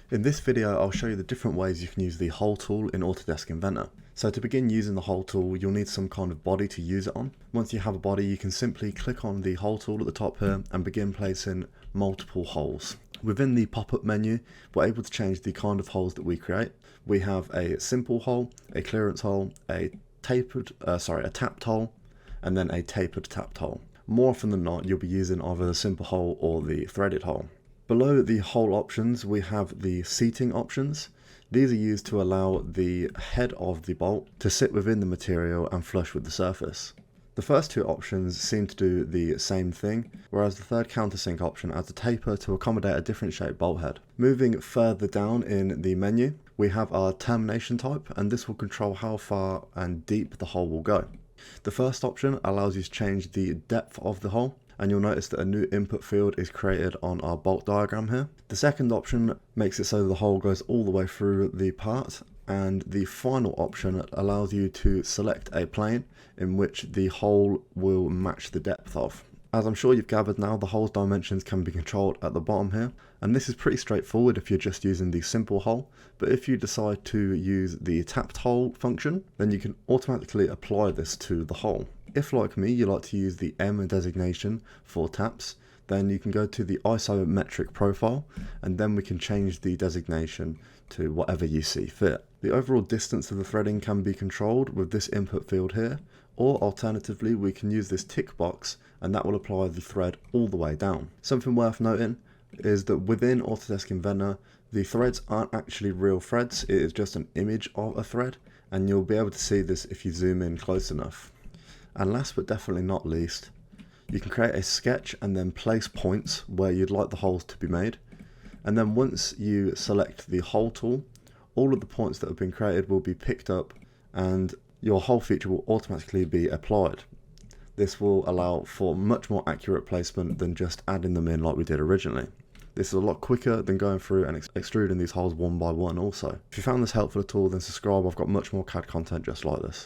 In this video, I'll show you the different ways you can use the hole tool in Autodesk Inventor. So to begin using the hole tool, you'll need some kind of body to use it on. Once you have a body, you can simply click on the hole tool at the top here and begin placing multiple holes. Within the pop-up menu, we're able to change the kind of holes that we create. We have a simple hole, a clearance hole, a tapped hole, and then a tapered tapped hole. More often than not, you'll be using either the simple hole or the threaded hole. Below the hole options, we have the seating options. These are used to allow the head of the bolt to sit within the material and flush with the surface. The first two options seem to do the same thing, whereas the third countersink option adds a taper to accommodate a different shaped bolt head. Moving further down in the menu, we have our termination type, and this will control how far and deep the hole will go. The first option allows you to change the depth of the hole, and you'll notice that a new input field is created on our bolt diagram here. The second option makes it so the hole goes all the way through the part, and the final option allows you to select a plane in which the hole will match the depth of. As I'm sure you've gathered now, the hole's dimensions can be controlled at the bottom here, and this is pretty straightforward if you're just using the simple hole, but if you decide to use the tapped hole function, then you can automatically apply this to the hole. If, like me, you like to use the M designation for taps, then you can go to the isometric profile, and then we can change the designation to whatever you see fit. The overall distance of the threading can be controlled with this input field here, or alternatively we can use this tick box, and that will apply the thread all the way down. Something worth noting is that within Autodesk Inventor, the threads aren't actually real threads, it is just an image of a thread, and you'll be able to see this if you zoom in close enough. And last but definitely not least, you can create a sketch and then place points where you'd like the holes to be made. And then once you select the hole tool, all of the points that have been created will be picked up and your hole feature will automatically be applied. This will allow for much more accurate placement than just adding them in like we did originally. This is a lot quicker than going through and extruding these holes one by one also. If you found this helpful at all, then subscribe. I've got much more CAD content just like this.